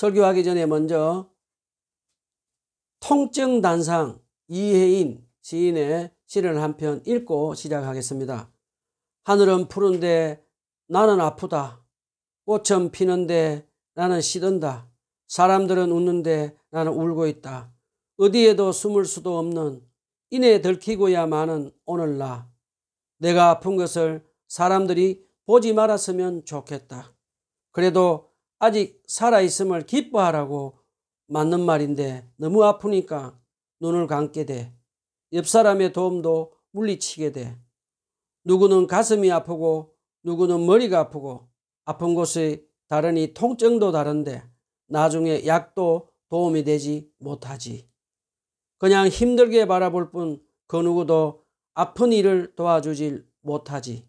설교하기 전에 먼저 통증단상 이혜인 시인의 시를 한 편 읽고 시작하겠습니다. 하늘은 푸른데 나는 아프다. 꽃은 피는데 나는 시든다. 사람들은 웃는데 나는 울고 있다. 어디에도 숨을 수도 없는 이내 들키고야 마는 오늘 나. 내가 아픈 것을 사람들이 보지 말았으면 좋겠다. 그래도 아직 살아있음을 기뻐하라고 맞는 말인데 너무 아프니까 눈을 감게 돼. 옆 사람의 도움도 물리치게 돼. 누구는 가슴이 아프고 누구는 머리가 아프고 아픈 곳이 다르니 통증도 다른데 나중에 약도 도움이 되지 못하지. 그냥 힘들게 바라볼 뿐 그 누구도 아픈 이를 도와주질 못하지.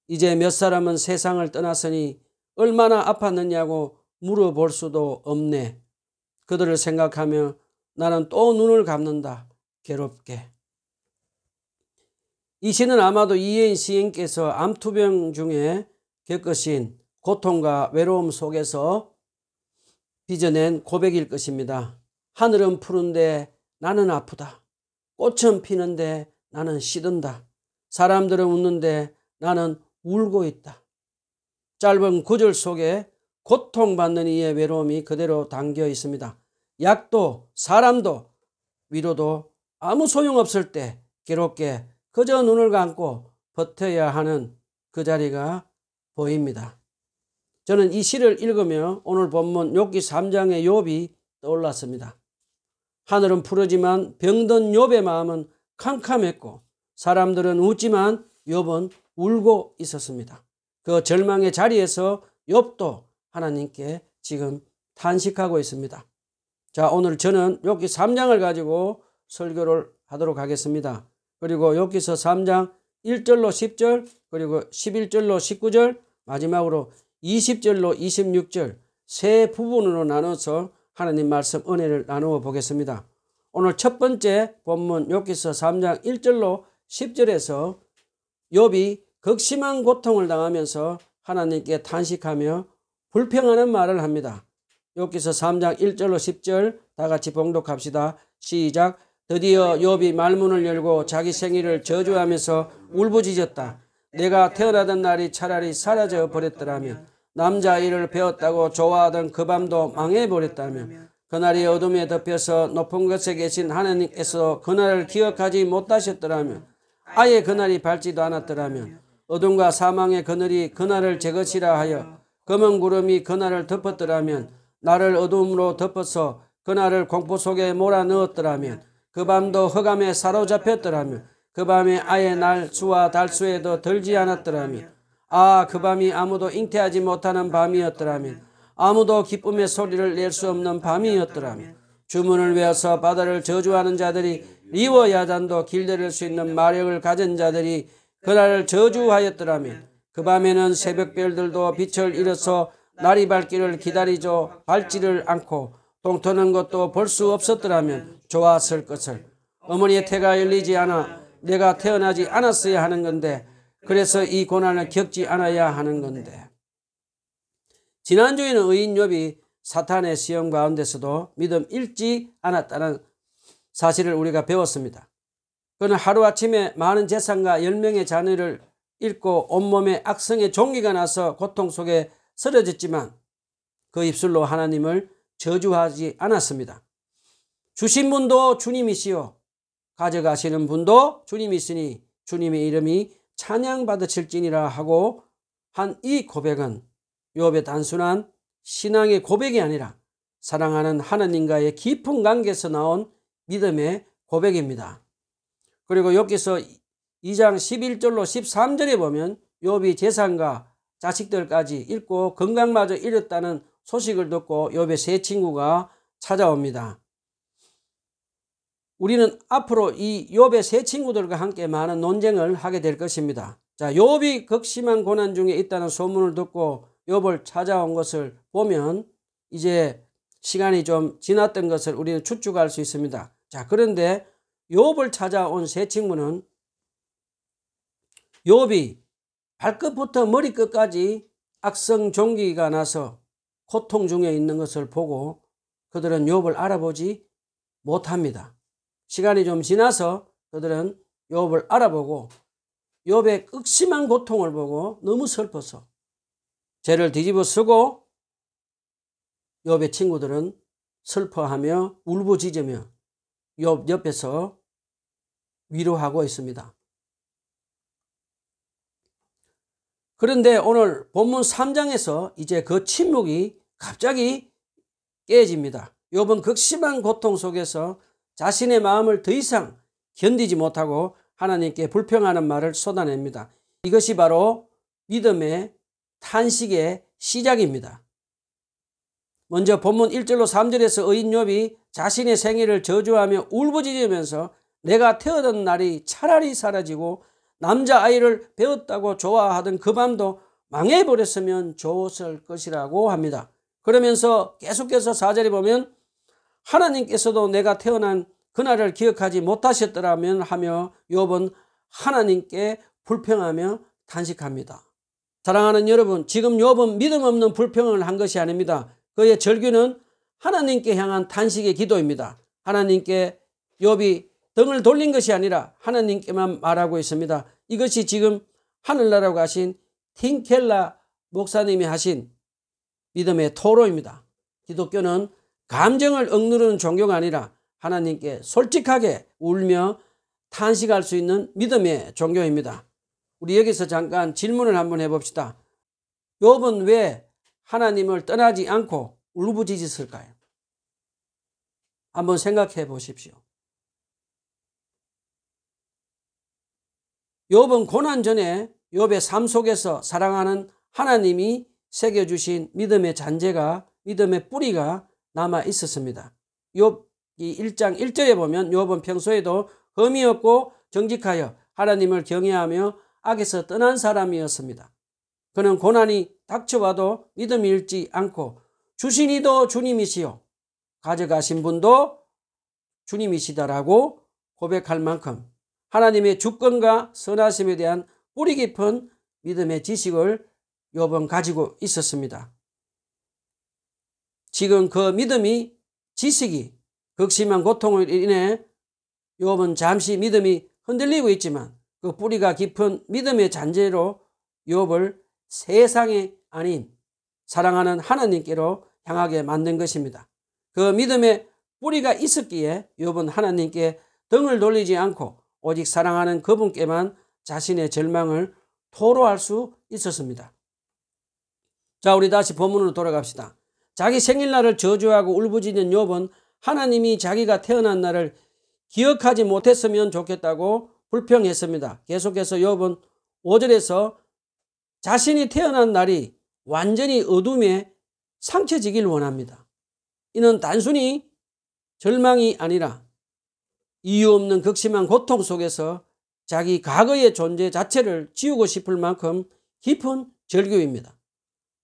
이제 몇 사람은 세상을 떠났으니 얼마나 아팠느냐고 물어볼 수도 없네. 그들을 생각하며 나는 또 눈을 감는다. 괴롭게. 이 시는 아마도 이혜인 시인께서 암투병 중에 겪으신 고통과 외로움 속에서 빚어낸 고백일 것입니다. 하늘은 푸른데 나는 아프다. 꽃은 피는데 나는 시든다. 사람들은 웃는데 나는 울고 있다. 짧은 구절 속에 고통받는 이의 외로움이 그대로 담겨 있습니다. 약도 사람도 위로도 아무 소용없을 때 괴롭게 그저 눈을 감고 버텨야 하는 그 자리가 보입니다. 저는 이 시를 읽으며 오늘 본문 욥기 3장의 욥이 떠올랐습니다. 하늘은 푸르지만 병든 욥의 마음은 캄캄했고 사람들은 웃지만 욥은 울고 있었습니다. 그 절망의 자리에서 욥도 하나님께 지금 탄식하고 있습니다. 자, 오늘 저는 욥기 3장을 가지고 설교를 하도록 하겠습니다. 그리고 욥기서 3장 1절로 10절 그리고 11절로 19절 마지막으로 20절로 26절 세 부분으로 나눠서 하나님 말씀 은혜를 나누어 보겠습니다. 오늘 첫 번째 본문 욥기서 3장 1절로 10절에서 욥이 극심한 고통을 당하면서 하나님께 탄식하며 불평하는 말을 합니다. 욥기서 3장 1절로 10절 다 같이 봉독합시다. 시작. 드디어 욥이 말문을 열고 자기 생일을 저주하면서 울부짖었다. 내가 태어나던 날이 차라리 사라져 버렸더라면 남자아이를 배웠다고 좋아하던 그 밤도 망해버렸다면 그날이 어둠에 덮여서 높은 곳에 계신 하나님께서 그날을 기억하지 못하셨더라면 아예 그날이 밝지도 않았더라면 어둠과 사망의 그늘이 그날을 제 것이라 하여 검은 구름이 그날을 덮었더라면 나를 어둠으로 덮어서 그날을 공포 속에 몰아넣었더라면 그 밤도 흑암에 사로잡혔더라면 그 밤에 아예 날 수와 달수에도 들지 않았더라면 그 밤이 아무도 잉태하지 못하는 밤이었더라면 아무도 기쁨의 소리를 낼 수 없는 밤이었더라면 주문을 외워서 바다를 저주하는 자들이 리워야단도 길들일 수 있는 마력을 가진 자들이 그날을 저주하였더라면 그 밤에는 새벽별들도 빛을 잃어서 날이 밝기를 기다리죠 밝지를 않고 동트는 것도 볼 수 없었더라면 좋았을 것을. 어머니의 태가 열리지 않아 내가 태어나지 않았어야 하는 건데 그래서 이 고난을 겪지 않아야 하는 건데. 지난주에는 의인 욥이 사탄의 시험 가운데서도 믿음 잃지 않았다는 사실을 우리가 배웠습니다. 그는 하루아침에 많은 재산과 10명의 자녀를 잃고 온몸에 악성의 종기가 나서 고통 속에 쓰러졌지만 그 입술로 하나님을 저주하지 않았습니다. 주신 분도 주님이시요 가져가시는 분도 주님이시니 주님의 이름이 찬양받으실지니라 하고 한 이 고백은 욥의 단순한 신앙의 고백이 아니라 사랑하는 하나님과의 깊은 관계에서 나온 믿음의 고백입니다. 그리고 욥기서 2장 11절로 13절에 보면 욥이 재산과 자식들까지 잃고 건강마저 잃었다는 소식을 듣고 욥의 세 친구가 찾아옵니다. 우리는 앞으로 이 욥의 세 친구들과 함께 많은 논쟁을 하게 될 것입니다. 자, 욥이 극심한 고난 중에 있다는 소문을 듣고 욥을 찾아온 것을 보면 이제 시간이 좀 지났던 것을 우리는 추측할 수 있습니다. 자, 그런데 욥을 찾아온 세 친구는 욥이 발끝부터 머리끝까지 악성 종기가 나서 고통 중에 있는 것을 보고 그들은 욥을 알아보지 못합니다. 시간이 좀 지나서 그들은 욥을 알아보고 욥의 극심한 고통을 보고 너무 슬퍼서 죄를 뒤집어 쓰고 욥의 친구들은 슬퍼하며 울부짖으며 욥 옆에서 위로하고 있습니다. 그런데 오늘 본문 3장에서 이제 그 침묵이 갑자기 깨집니다. 욥은 극심한 고통 속에서 자신의 마음을 더 이상 견디지 못하고 하나님께 불평하는 말을 쏟아냅니다. 이것이 바로 믿음의 탄식의 시작입니다. 먼저 본문 1절로 3절에서 의인 욥이 자신의 생애를 저주하며 울부짖으면서 내가 태어난 날이 차라리 사라지고 남자아이를 배웠다고 좋아하던 그 밤도 망해버렸으면 좋았을 것이라고 합니다. 그러면서 계속해서 4절에 보면 하나님께서도 내가 태어난 그날을 기억하지 못하셨더라면 하며 욥은 하나님께 불평하며 탄식합니다. 사랑하는 여러분, 지금 욥은 믿음 없는 불평을 한 것이 아닙니다. 그의 절규는 하나님께 향한 탄식의 기도입니다. 하나님께 욥이 등을 돌린 것이 아니라 하나님께만 말하고 있습니다. 이것이 지금 하늘나라로 가신 팀 켈러 목사님이 하신 믿음의 토로입니다. 기독교는 감정을 억누르는 종교가 아니라 하나님께 솔직하게 울며 탄식할 수 있는 믿음의 종교입니다. 우리 여기서 잠깐 질문을 한번 해봅시다. 욥은 왜 하나님을 떠나지 않고 울부짖었을까요? 한번 생각해 보십시오. 욥은 고난 전에 욥의 삶 속에서 사랑하는 하나님이 새겨주신 믿음의 잔재가, 믿음의 뿌리가 남아 있었습니다. 욥기 1장 1절에 보면 욥은 평소에도 흠이 없고 정직하여 하나님을 경외하며 악에서 떠난 사람이었습니다. 그는 고난이 닥쳐와도 믿음이 잃지 않고 주신 이도 주님이시요 가져가신 분도 주님이시다라고 고백할 만큼 하나님의 주권과 선하심에 대한 뿌리 깊은 믿음의 지식을 욥은 가지고 있었습니다. 지금 그 믿음이 지식이 극심한 고통을 인해 욥은 잠시 믿음이 흔들리고 있지만 그 뿌리가 깊은 믿음의 잔재로 욥을 세상이 아닌 사랑하는 하나님께로 향하게 만든 것입니다. 그 믿음의 뿌리가 있었기에 욥은 하나님께 등을 돌리지 않고 오직 사랑하는 그분께만 자신의 절망을 토로할 수 있었습니다. 자, 우리 다시 본문으로 돌아갑시다. 자기 생일날을 저주하고 울부짖는 욥은 하나님이 자기가 태어난 날을 기억하지 못했으면 좋겠다고 불평했습니다. 계속해서 욥은 5절에서 자신이 태어난 날이 완전히 어둠에 삼켜지길 원합니다. 이는 단순히 절망이 아니라 이유 없는 극심한 고통 속에서 자기 과거의 존재 자체를 지우고 싶을 만큼 깊은 절규입니다.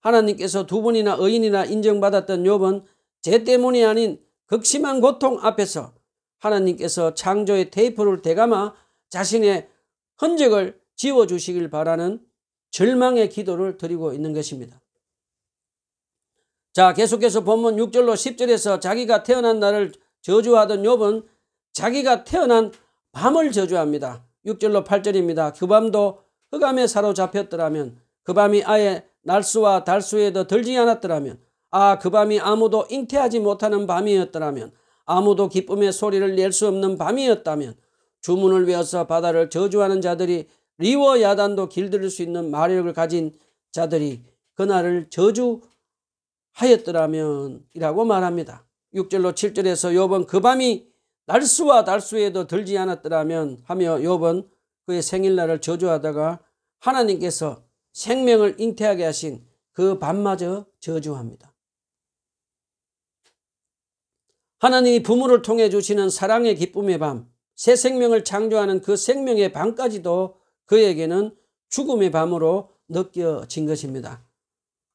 하나님께서 두 번이나 의인이라 인정받았던 욥은 죄 때문이 아닌 극심한 고통 앞에서 하나님께서 창조의 테이프를 되감아 자신의 흔적을 지워주시길 바라는 절망의 기도를 드리고 있는 것입니다. 자, 계속해서 본문 6절로 10절에서 자기가 태어난 날을 저주하던 욥은 자기가 태어난 밤을 저주합니다. 6절로 8절입니다. 그 밤도 흑암에 사로잡혔더라면, 그 밤이 아예 날수와 달수에도 들지 않았더라면, 그 밤이 아무도 잉태하지 못하는 밤이었더라면, 아무도 기쁨의 소리를 낼 수 없는 밤이었다면, 주문을 외워서 바다를 저주하는 자들이 리워 야단도 길들일 수 있는 마력을 가진 자들이 그날을 저주하였더라면 이라고 말합니다. 6절로 7절에서 욥은 그 밤이 날수와 달수에도 들지 않았더라면 하며 욥은 그의 생일날을 저주하다가 하나님께서 생명을 잉태하게 하신 그 밤마저 저주합니다. 하나님이 부모를 통해 주시는 사랑의 기쁨의 밤, 새 생명을 창조하는 그 생명의 밤까지도 그에게는 죽음의 밤으로 느껴진 것입니다.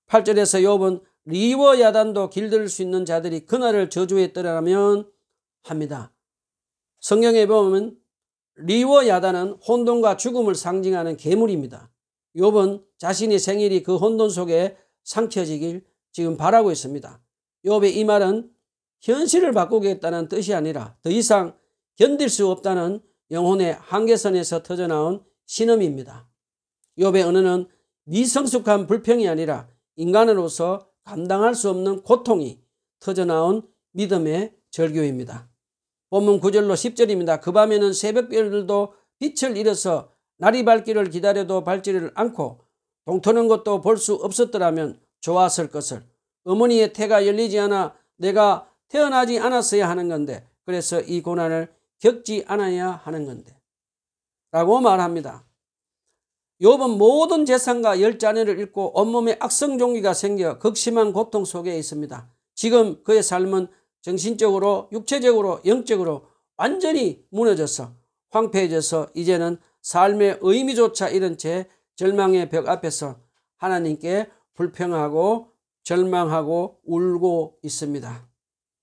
8절에서 욥은 리워 야단도 길들일 수 있는 자들이 그날을 저주했더라면 합니다. 성경에 보면 리워 야단은 혼돈과 죽음을 상징하는 괴물입니다. 욥은 자신의 생일이 그 혼돈 속에 삼켜지길 지금 바라고 있습니다. 욥의 이 말은 현실을 바꾸겠다는 뜻이 아니라 더 이상 견딜 수 없다는 영혼의 한계선에서 터져나온 신음입니다. 욥의 언어는 미성숙한 불평이 아니라 인간으로서 감당할 수 없는 고통이 터져나온 믿음의 절규입니다. 본문 9절로 10절입니다. 그 밤에는 새벽별들도 빛을 잃어서 날이 밝기를 기다려도 밝지를 않고 동트는 것도 볼 수 없었더라면 좋았을 것을. 어머니의 태가 열리지 않아 내가 태어나지 않았어야 하는 건데 그래서 이 고난을 겪지 않아야 하는 건데 라고 말합니다. 욥은 모든 재산과 10자녀를 잃고 온몸에 악성종기가 생겨 극심한 고통 속에 있습니다. 지금 그의 삶은 정신적으로, 육체적으로, 영적으로 완전히 무너져서 황폐해져서 이제는 삶의 의미조차 잃은 채 절망의 벽 앞에서 하나님께 불평하고 절망하고 울고 있습니다.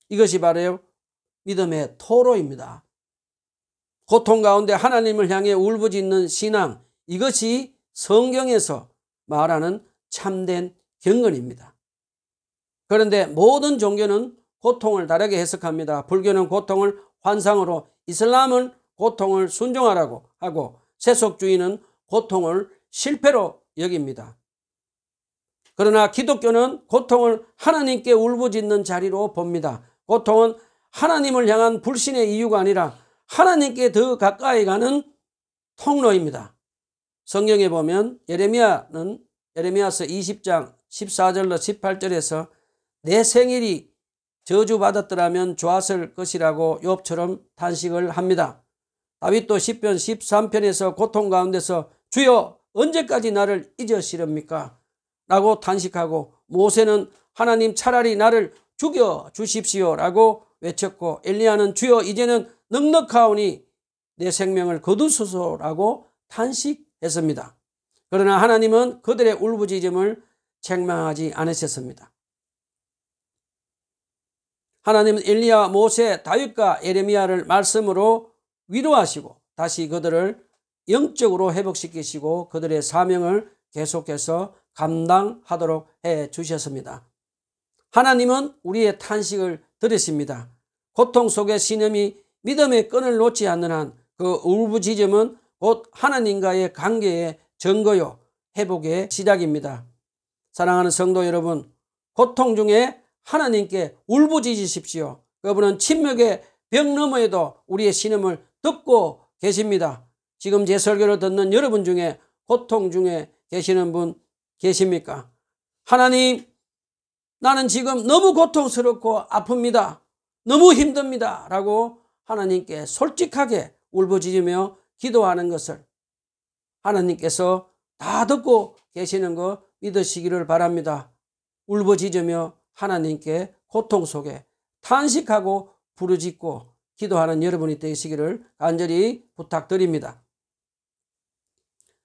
이것이 바로 믿음의 토로입니다. 고통 가운데 하나님을 향해 울부짖는 신앙, 이것이 성경에서 말하는 참된 경건입니다. 그런데 모든 종교는 고통을 다르게 해석합니다. 불교는 고통을 환상으로, 이슬람은 고통을 순종하라고 하고 세속주의는 고통을 실패로 여깁니다. 그러나 기독교는 고통을 하나님께 울부짖는 자리로 봅니다. 고통은 하나님을 향한 불신의 이유가 아니라 하나님께 더 가까이 가는 통로입니다. 성경에 보면 예레미야서 20장 14절로 18절에서 내 생일이 저주받았더라면 좋았을 것이라고 욥처럼 탄식을 합니다. 다윗도 시편 13편에서 고통 가운데서 주여 언제까지 나를 잊으시렵니까? 라고 탄식하고 모세는 하나님 차라리 나를 죽여 주십시오 라고 외쳤고 엘리야는 주여 이제는 넉넉하오니 내 생명을 거두소서라고 탄식했습니다. 그러나 하나님은 그들의 울부짖음을 책망하지 않으셨습니다. 하나님은 엘리야, 모세, 다윗과 예레미야를 말씀으로 위로하시고 다시 그들을 영적으로 회복시키시고 그들의 사명을 계속해서 감당하도록 해 주셨습니다. 하나님은 우리의 탄식을 들으십니다. 고통 속의 신음이 믿음의 끈을 놓지 않는 한 그 울부짖음은 곧 하나님과의 관계의 증거요 회복의 시작입니다. 사랑하는 성도 여러분, 고통 중에 하나님께 울부짖으십시오. 그분은 침묵의 벽 너머에도 우리의 신음을 듣고 계십니다. 지금 제 설교를 듣는 여러분 중에 고통 중에 계시는 분 계십니까? 하나님, 나는 지금 너무 고통스럽고 아픕니다. 너무 힘듭니다. 라고 하나님께 솔직하게 울부짖으며 기도하는 것을 하나님께서 다 듣고 계시는 거 믿으시기를 바랍니다. 울부짖으며 하나님께 고통 속에 탄식하고 부르짖고 기도하는 여러분이 되시기를 간절히 부탁드립니다.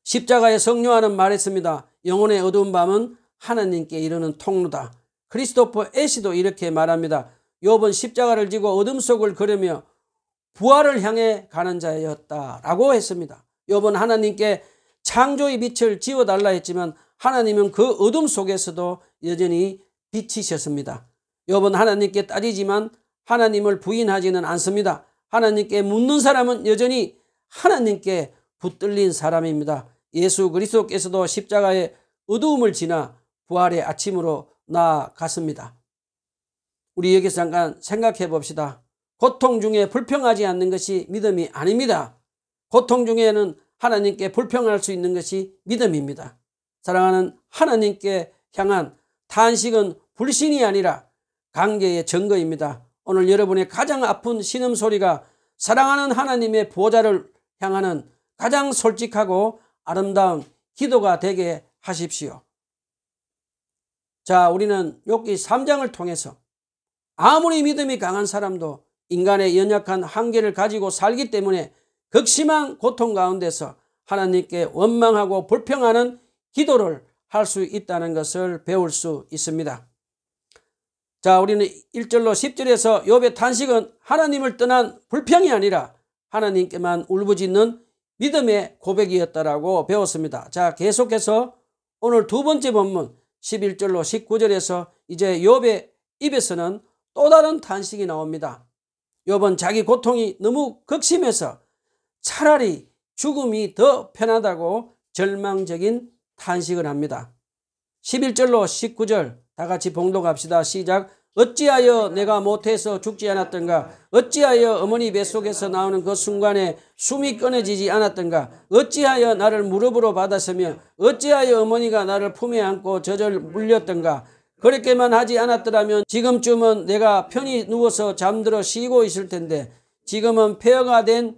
십자가의 성요한은 말했습니다. 영혼의 어두운 밤은 하나님께 이르는 통로다. 크리스토퍼 애시도 이렇게 말합니다. 욥은 십자가를 지고 어둠 속을 걸으며 부활을 향해 가는 자였다라고 했습니다. 욥은 하나님께 창조의 빛을 지어달라 했지만 하나님은 그 어둠 속에서도 여전히 빛이셨습니다. 욥은 하나님께 따지지만 하나님을 부인하지는 않습니다. 하나님께 묻는 사람은 여전히 하나님께 붙들린 사람입니다. 예수 그리스도께서도 십자가의 어두움을 지나 부활의 아침으로 나아갔습니다. 우리 여기서 잠깐 생각해 봅시다. 고통 중에 불평하지 않는 것이 믿음이 아닙니다. 고통 중에는 하나님께 불평할 수 있는 것이 믿음입니다. 사랑하는 하나님께 향한 탄식은 불신이 아니라 관계의 증거입니다. 오늘 여러분의 가장 아픈 신음소리가 사랑하는 하나님의 보좌를 향하는 가장 솔직하고 아름다운 기도가 되게 하십시오. 자, 우리는 욥기 3장을 통해서 아무리 믿음이 강한 사람도 인간의 연약한 한계를 가지고 살기 때문에 극심한 고통 가운데서 하나님께 원망하고 불평하는 기도를 할 수 있다는 것을 배울 수 있습니다. 자, 우리는 1절로 10절에서 욥의 탄식은 하나님을 떠난 불평이 아니라 하나님께만 울부짖는 믿음의 고백이었다라고 배웠습니다. 자, 계속해서 오늘 두 번째 본문 11절로 19절에서 이제 욥의 입에서는 또 다른 탄식이 나옵니다. 욥은 자기 고통이 너무 극심해서 차라리 죽음이 더 편하다고 절망적인 탄식을 합니다. 11절로 19절 다 같이 봉독합시다. 시작. 어찌하여 내가 못해서 죽지 않았던가? 어찌하여 어머니 뱃속에서 나오는 그 순간에 숨이 끊어지지 않았던가? 어찌하여 나를 무릎으로 받았으며 어찌하여 어머니가 나를 품에 안고 젖을 물렸던가? 그렇게만 하지 않았더라면 지금쯤은 내가 편히 누워서 잠들어 쉬고 있을 텐데, 지금은 폐허가 된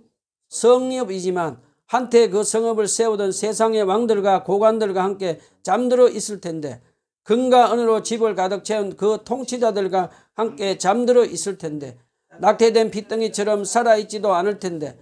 성읍이지만 한때 그 성읍을 세우던 세상의 왕들과 고관들과 함께 잠들어 있을 텐데, 금과 은으로 집을 가득 채운 그 통치자들과 함께 잠들어 있을 텐데, 낙태된 핏덩이처럼 살아있지도 않을 텐데,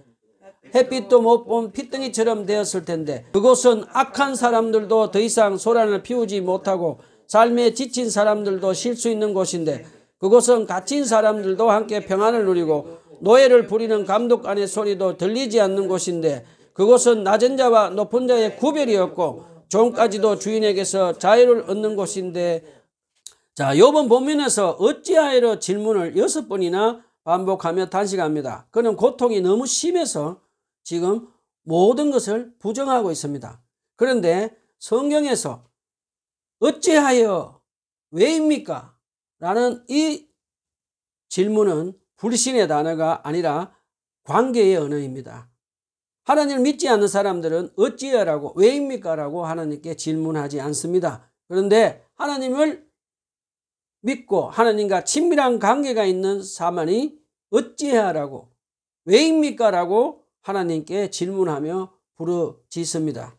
햇빛도 못 본 핏덩이처럼 되었을 텐데, 그곳은 악한 사람들도 더 이상 소란을 피우지 못하고 삶에 지친 사람들도 쉴 수 있는 곳인데, 그곳은 갇힌 사람들도 함께 평안을 누리고 노예를 부리는 감독관의 소리도 들리지 않는 곳인데, 그곳은 낮은 자와 높은 자의 구별이 없고 종까지도 주인에게서 자유를 얻는 곳인데. 자, 욥은 본문에서 어찌하여 질문을 6번이나 반복하며 탄식합니다. 그는 고통이 너무 심해서 지금 모든 것을 부정하고 있습니다. 그런데 성경에서 어찌하여 왜입니까? 라는 이 질문은 불신의 단어가 아니라 관계의 언어입니다. 하나님을 믿지 않는 사람들은 어찌하라고 왜입니까? 라고 하나님께 질문하지 않습니다. 그런데 하나님을 믿고 하나님과 친밀한 관계가 있는 사람이 어찌하라고 왜입니까? 라고 하나님께 질문하며 부르짖습니다.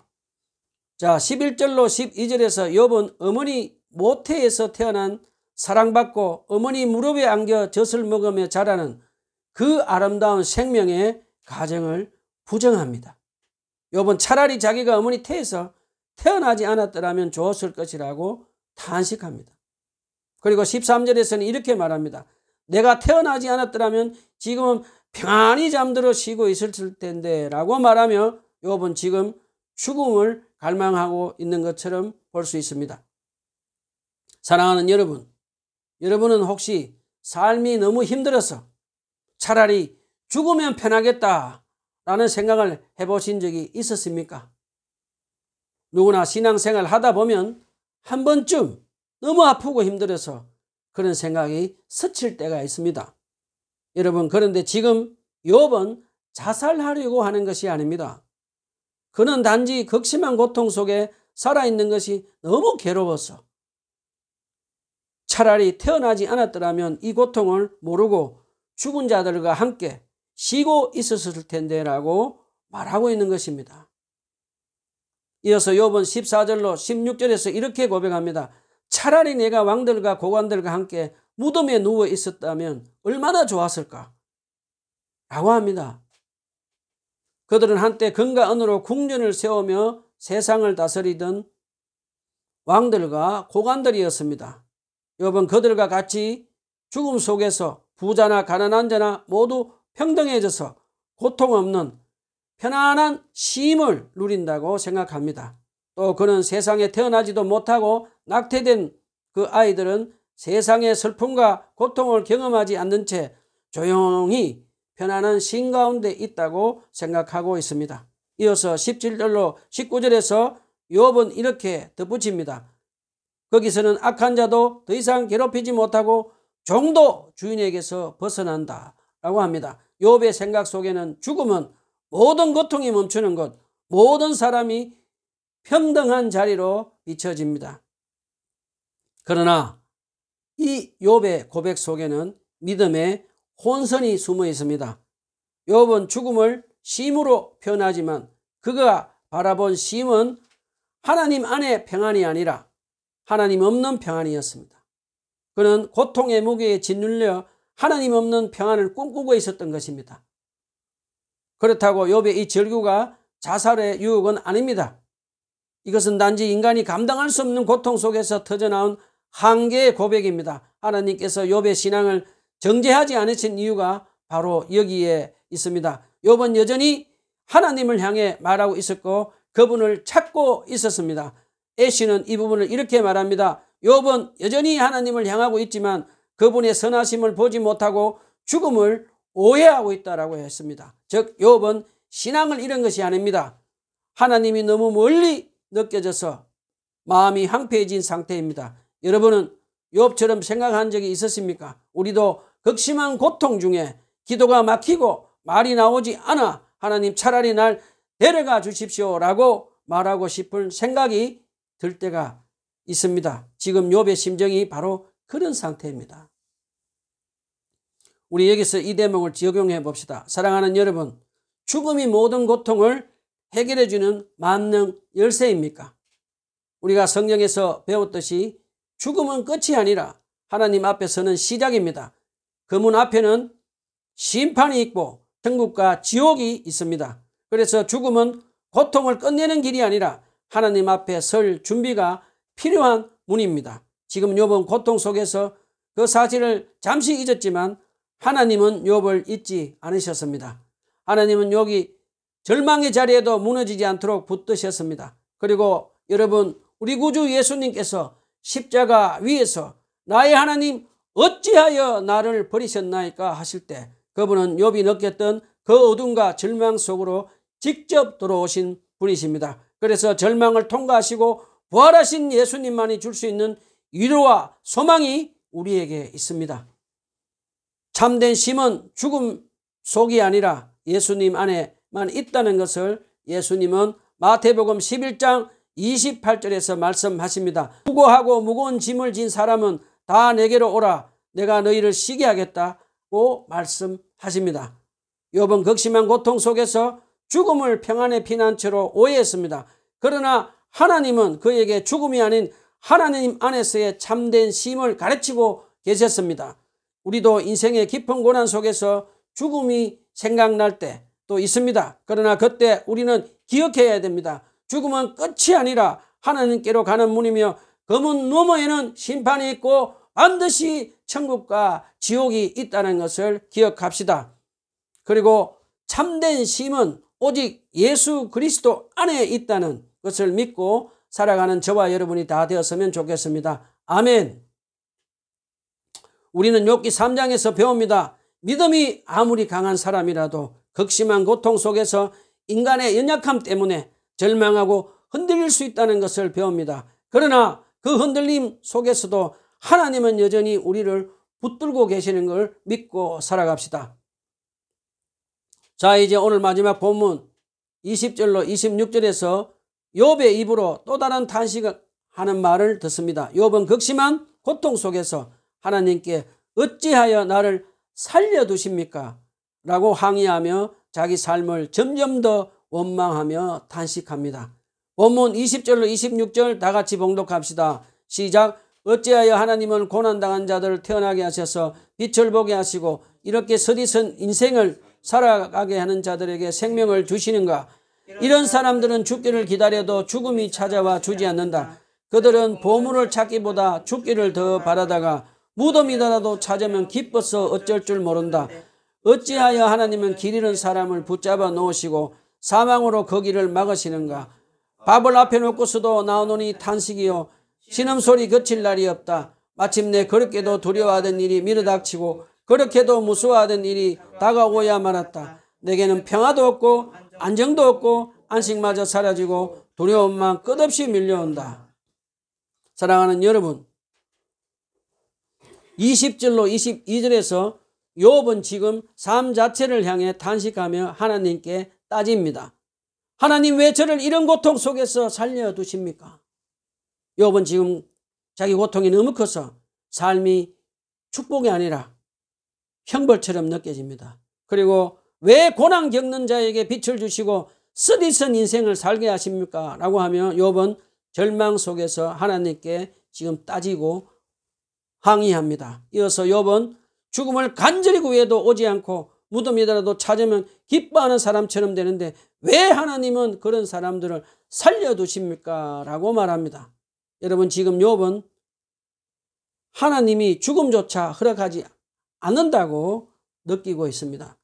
자, 11절로 12절에서 욥은 어머니 모태에서 태어난 사랑받고 어머니 무릎에 안겨 젖을 먹으며 자라는 그 아름다운 생명의 가정을 부정합니다. 욥은 차라리 자기가 어머니 태에서 태어나지 않았더라면 좋았을 것이라고 탄식합니다. 그리고 13절에서는 이렇게 말합니다. 내가 태어나지 않았더라면 지금은 평안히 잠들어 쉬고 있을 텐데 라고 말하며 욥은 지금 죽음을 갈망하고 있는 것처럼 볼 수 있습니다. 사랑하는 여러분, 여러분은 혹시 삶이 너무 힘들어서 차라리 죽으면 편하겠다 라는 생각을 해보신 적이 있었습니까? 누구나 신앙생활 하다 보면 한 번쯤 너무 아프고 힘들어서 그런 생각이 스칠 때가 있습니다. 여러분, 그런데 지금 욥은 자살하려고 하는 것이 아닙니다. 그는 단지 극심한 고통 속에 살아있는 것이 너무 괴로워서 차라리 태어나지 않았더라면 이 고통을 모르고 죽은 자들과 함께 쉬고 있었을 텐데 라고 말하고 있는 것입니다. 이어서 욥은 14절로 16절에서 이렇게 고백합니다. 차라리 내가 왕들과 고관들과 함께 무덤에 누워 있었다면 얼마나 좋았을까? 라고 합니다. 그들은 한때 금과 은으로 궁전을 세우며 세상을 다스리던 왕들과 고관들이었습니다. 욥은 그들과 같이 죽음 속에서 부자나 가난한 자나 모두 평등해져서 고통 없는 편안한 쉼을 누린다고 생각합니다. 또 그는 세상에 태어나지도 못하고 낙태된 그 아이들은 세상의 슬픔과 고통을 경험하지 않는 채 조용히 편안한 쉼 가운데 있다고 생각하고 있습니다. 이어서 17절로 19절에서 욥은 이렇게 덧붙입니다. 거기서는 악한 자도 더 이상 괴롭히지 못하고 종도 주인에게서 벗어난다 라고 합니다. 욥의 생각 속에는 죽음은 모든 고통이 멈추는 것, 모든 사람이 평등한 자리로 비춰집니다. 그러나 이 욥의 고백 속에는 믿음의 혼선이 숨어 있습니다. 욥은 죽음을 쉼으로 표현하지만 그가 바라본 쉼은 하나님 안의 평안이 아니라 하나님 없는 평안이었습니다. 그는 고통의 무게에 짓눌려 하나님 없는 평안을 꿈꾸고 있었던 것입니다. 그렇다고 욥의 이 절규가 자살의 유혹은 아닙니다. 이것은 단지 인간이 감당할 수 없는 고통 속에서 터져나온 한계의 고백입니다. 하나님께서 욥의 신앙을 정죄하지 않으신 이유가 바로 여기에 있습니다. 욥은 여전히 하나님을 향해 말하고 있었고 그분을 찾고 있었습니다. 애쉬는 이 부분을 이렇게 말합니다. 욥은 여전히 하나님을 향하고 있지만 그분의 선하심을 보지 못하고 죽음을 오해하고 있다라고 했습니다. 즉 욥은 신앙을 잃은 것이 아닙니다. 하나님이 너무 멀리 느껴져서 마음이 황폐해진 상태입니다. 여러분은 욥처럼 생각한 적이 있으십니까? 우리도 극심한 고통 중에 기도가 막히고 말이 나오지 않아 하나님 차라리 날 데려가 주십시오라고 말하고 싶은 생각이 들 때가 있습니다. 지금 욥의 심정이 바로 그런 상태입니다. 우리 여기서 이 대목을 적용해 봅시다. 사랑하는 여러분, 죽음이 모든 고통을 해결해 주는 만능 열쇠입니까? 우리가 성경에서 배웠듯이 죽음은 끝이 아니라 하나님 앞에서는 시작입니다. 그 문 앞에는 심판이 있고 천국과 지옥이 있습니다. 그래서 죽음은 고통을 끝내는 길이 아니라 하나님 앞에 설 준비가 필요한 문입니다. 지금 욥은 고통 속에서 그 사실을 잠시 잊었지만 하나님은 욥을 잊지 않으셨습니다. 하나님은 욥이 절망의 자리에도 무너지지 않도록 붙드셨습니다. 그리고 여러분, 우리 구주 예수님께서 십자가 위에서 나의 하나님 어찌하여 나를 버리셨나이까 하실 때 그분은 욥이 느꼈던 그 어둠과 절망 속으로 직접 들어오신 분이십니다. 그래서 절망을 통과하시고 부활하신 예수님만이 줄 수 있는 위로와 소망이 우리에게 있습니다. 참된 쉼은 죽음 속이 아니라 예수님 안에만 있다는 것을 예수님은 마태복음 11장 28절에서 말씀하십니다. 수고하고 무거운 짐을 진 사람은 다 내게로 오라. 내가 너희를 쉬게 하겠다고 말씀하십니다. 욥은 극심한 고통 속에서 죽음을 평안의 피난처로 오해했습니다. 그러나 하나님은 그에게 죽음이 아닌 하나님 안에서의 참된 쉼을 가르치고 계셨습니다. 우리도 인생의 깊은 고난 속에서 죽음이 생각날 때 또 있습니다. 그러나 그때 우리는 기억해야 됩니다. 죽음은 끝이 아니라 하나님께로 가는 문이며 그 문 너머에는 심판이 있고 반드시 천국과 지옥이 있다는 것을 기억합시다. 그리고 참된 쉼은 오직 예수 그리스도 안에 있다는 것을 믿고 살아가는 저와 여러분이 다 되었으면 좋겠습니다. 아멘. 우리는 욥기 3장에서 배웁니다. 믿음이 아무리 강한 사람이라도 극심한 고통 속에서 인간의 연약함 때문에 절망하고 흔들릴 수 있다는 것을 배웁니다. 그러나 그 흔들림 속에서도 하나님은 여전히 우리를 붙들고 계시는 걸 믿고 살아갑시다. 자, 이제 오늘 마지막 본문 20절로 26절에서 욥의 입으로 또 다른 탄식을 하는 말을 듣습니다. 욥은 극심한 고통 속에서 하나님께 어찌하여 나를 살려두십니까? 라고 항의하며 자기 삶을 점점 더 원망하며 탄식합니다. 본문 20절로 26절 다 같이 봉독합시다. 시작. 어찌하여 하나님은 고난당한 자들을 태어나게 하셔서 빛을 보게 하시고 이렇게 서디선 인생을 살아가게 하는 자들에게 생명을 주시는가? 이런 사람들은 죽기를 기다려도 죽음이 찾아와 주지 않는다. 그들은 보물을 찾기보다 죽기를 더 바라다가 무덤이라도 찾으면 기뻐서 어쩔 줄 모른다. 어찌하여 하나님은 길 잃은 사람을 붙잡아 놓으시고 사망으로 그 길을 막으시는가? 밥을 앞에 놓고서도 나오노니 탄식이요 신음소리 그칠 날이 없다. 마침내 그렇게도 두려워하던 일이 밀어닥치고 그렇게도 무서워하던 일이 다가오야 말았다. 내게는 평화도 없고 안정도 없고 안식마저 사라지고 두려움만 끝없이 밀려온다. 사랑하는 여러분, 20절로 22절에서 욥은 지금 삶 자체를 향해 탄식하며 하나님께 따집니다. 하나님 왜 저를 이런 고통 속에서 살려두십니까? 욥은 지금 자기 고통이 너무 커서 삶이 축복이 아니라 형벌처럼 느껴집니다. 그리고 왜 고난 겪는 자에게 빛을 주시고 쓰디쓴 인생을 살게 하십니까? 라고 하며 욥은 절망 속에서 하나님께 지금 따지고 항의합니다. 이어서 욥은 죽음을 간절히 구해도 오지 않고 무덤이라도 찾으면 기뻐하는 사람처럼 되는데 왜 하나님은 그런 사람들을 살려두십니까? 라고 말합니다. 여러분, 지금 욥은 하나님이 죽음조차 허락하지 않는다고 느끼고 있습니다.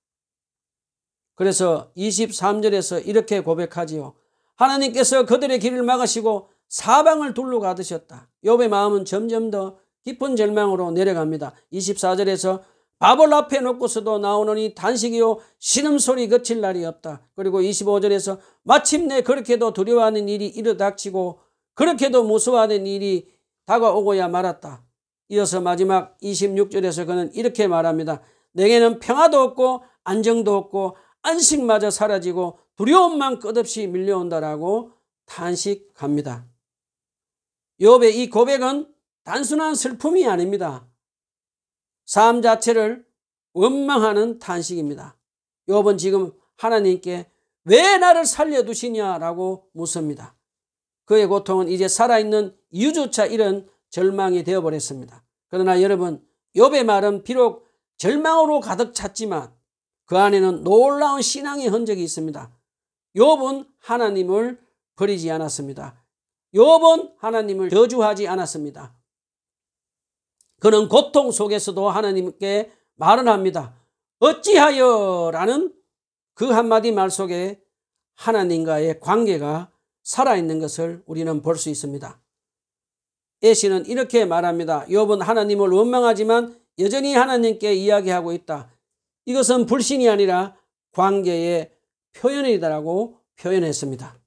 그래서 23절에서 이렇게 고백하지요. 하나님께서 그들의 길을 막으시고 사방을 둘러 가두셨다. 욥의 마음은 점점 더 깊은 절망으로 내려갑니다. 24절에서 밥을 앞에 놓고서도 나오느니 단식이요 신음소리 그칠 날이 없다. 그리고 25절에서 마침내 그렇게도 두려워하는 일이 이르닥치고 그렇게도 무서워하는 일이 다가오고야 말았다. 이어서 마지막 26절에서 그는 이렇게 말합니다. 내게는 평화도 없고 안정도 없고 안식마저 사라지고 두려움만 끝없이 밀려온다라고 탄식합니다. 욥의 이 고백은 단순한 슬픔이 아닙니다. 삶 자체를 원망하는 탄식입니다. 욥은 지금 하나님께 왜 나를 살려두시냐라고 묻습니다. 그의 고통은 이제 살아있는 이유조차 잃은 절망이 되어버렸습니다. 그러나 여러분, 욥의 말은 비록 절망으로 가득 찼지만 그 안에는 놀라운 신앙의 흔적이 있습니다. 욥은 하나님을 버리지 않았습니다. 욥은 하나님을 저주하지 않았습니다. 그는 고통 속에서도 하나님께 말을 합니다. 어찌하여 라는 그 한마디 말 속에 하나님과의 관계가 살아있는 것을 우리는 볼 수 있습니다. 에시는 이렇게 말합니다. 욥은 하나님을 원망하지만 여전히 하나님께 이야기하고 있다. 이것은 불신이 아니라 관계의 표현이다라고 표현했습니다.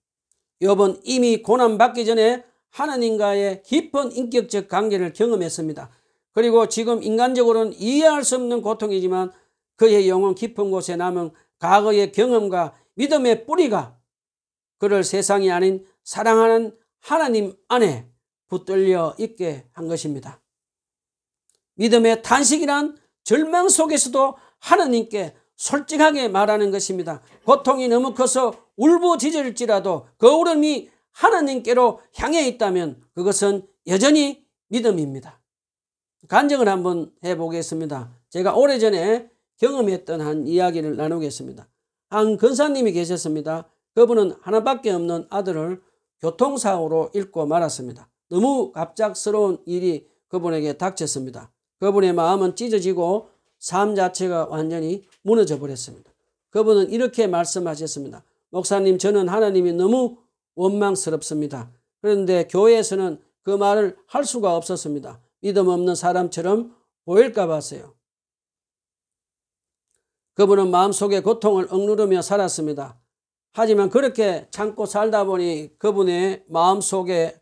욥은 이미 고난받기 전에 하나님과의 깊은 인격적 관계를 경험했습니다. 그리고 지금 인간적으로는 이해할 수 없는 고통이지만 그의 영혼 깊은 곳에 남은 과거의 경험과 믿음의 뿌리가 그를 세상이 아닌 사랑하는 하나님 안에 붙들려 있게 한 것입니다. 믿음의 탄식이란 절망 속에서도 하나님께 솔직하게 말하는 것입니다. 고통이 너무 커서 울부짖을지라도 그 울음이 하나님께로 향해 있다면 그것은 여전히 믿음입니다. 간증을 한번 해보겠습니다. 제가 오래전에 경험했던 한 이야기를 나누겠습니다. 한 권사님이 계셨습니다. 그분은 하나밖에 없는 아들을 교통사고로 잃고 말았습니다. 너무 갑작스러운 일이 그분에게 닥쳤습니다. 그분의 마음은 찢어지고 삶 자체가 완전히 무너져 버렸습니다. 그분은 이렇게 말씀하셨습니다. 목사님, 저는 하나님이 너무 원망스럽습니다. 그런데 교회에서는 그 말을 할 수가 없었습니다. 믿음 없는 사람처럼 보일까 봐서요. 그분은 마음속에 고통을 억누르며 살았습니다. 하지만 그렇게 참고 살다 보니 그분의 마음속에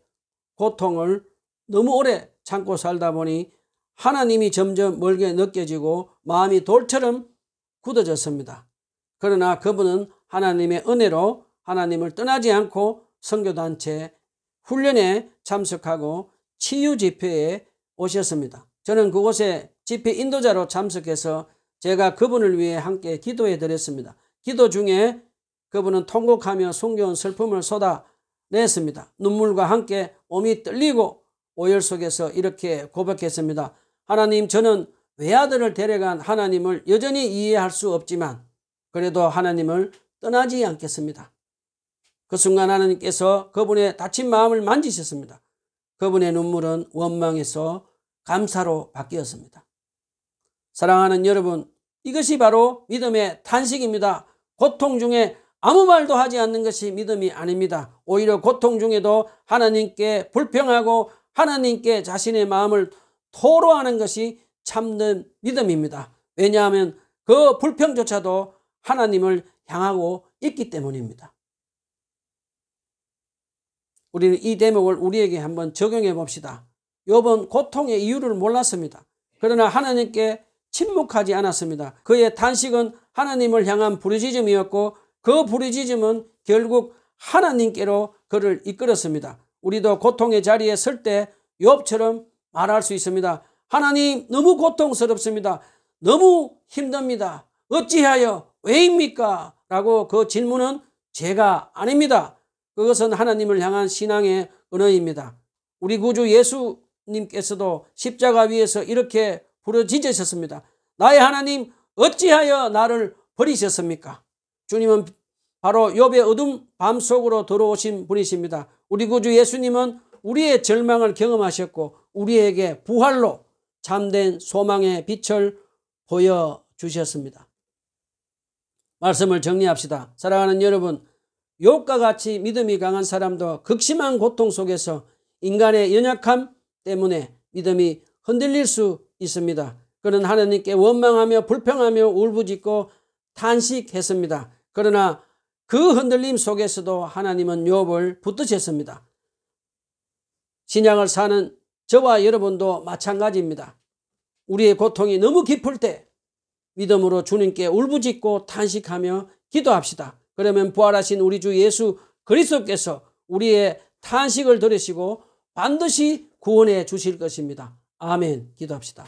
고통을 너무 오래 참고 살다 보니 하나님이 점점 멀게 느껴지고 마음이 돌처럼 굳어졌습니다. 그러나 그분은 하나님의 은혜로 하나님을 떠나지 않고 선교단체 훈련에 참석하고 치유 집회에 오셨습니다. 저는 그곳에 집회 인도자로 참석해서 제가 그분을 위해 함께 기도해 드렸습니다. 기도 중에 그분은 통곡하며 숨겨온 슬픔을 쏟아냈습니다. 눈물과 함께 몸이 떨리고 오열 속에서 이렇게 고백했습니다. 하나님, 저는 외아들을 데려간 하나님을 여전히 이해할 수 없지만 그래도 하나님을 떠나지 않겠습니다. 그 순간 하나님께서 그분의 다친 마음을 만지셨습니다. 그분의 눈물은 원망에서 감사로 바뀌었습니다. 사랑하는 여러분, 이것이 바로 믿음의 탄식입니다. 고통 중에 아무 말도 하지 않는 것이 믿음이 아닙니다. 오히려 고통 중에도 하나님께 불평하고 하나님께 자신의 마음을 토로하는 것이 참된 믿음입니다. 왜냐하면 그 불평조차도 하나님을 향하고 있기 때문입니다. 우리는 이 대목을 우리에게 한번 적용해 봅시다. 욥은 고통의 이유를 몰랐습니다. 그러나 하나님께 침묵하지 않았습니다. 그의 탄식은 하나님을 향한 부르짖음이었고 그 부르짖음은 결국 하나님께로 그를 이끌었습니다. 우리도 고통의 자리에 설 때 욥처럼 말할 수 있습니다. 하나님, 너무 고통스럽습니다. 너무 힘듭니다. 어찌하여 왜입니까? 라고 그 질문은 제가 아닙니다. 그것은 하나님을 향한 신앙의 언어입니다. 우리 구주 예수님께서도 십자가 위에서 이렇게 부르짖으셨습니다. 나의 하나님, 어찌하여 나를 버리셨습니까? 주님은 바로 욥의 어둠 밤 속으로 들어오신 분이십니다. 우리 구주 예수님은 우리의 절망을 경험하셨고 우리에게 부활로 참된 소망의 빛을 보여주셨습니다. 말씀을 정리합시다. 사랑하는 여러분, 욥과 같이 믿음이 강한 사람도 극심한 고통 속에서 인간의 연약함 때문에 믿음이 흔들릴 수 있습니다. 그는 하나님께 원망하며 불평하며 울부짖고 탄식했습니다. 그러나 그 흔들림 속에서도 하나님은 욥을 붙드셨습니다. 신약을 사는 저와 여러분도 마찬가지입니다. 우리의 고통이 너무 깊을 때 믿음으로 주님께 울부짖고 탄식하며 기도합시다. 그러면 부활하신 우리 주 예수 그리스도께서 우리의 탄식을 들으시고 반드시 구원해 주실 것입니다. 아멘. 기도합시다.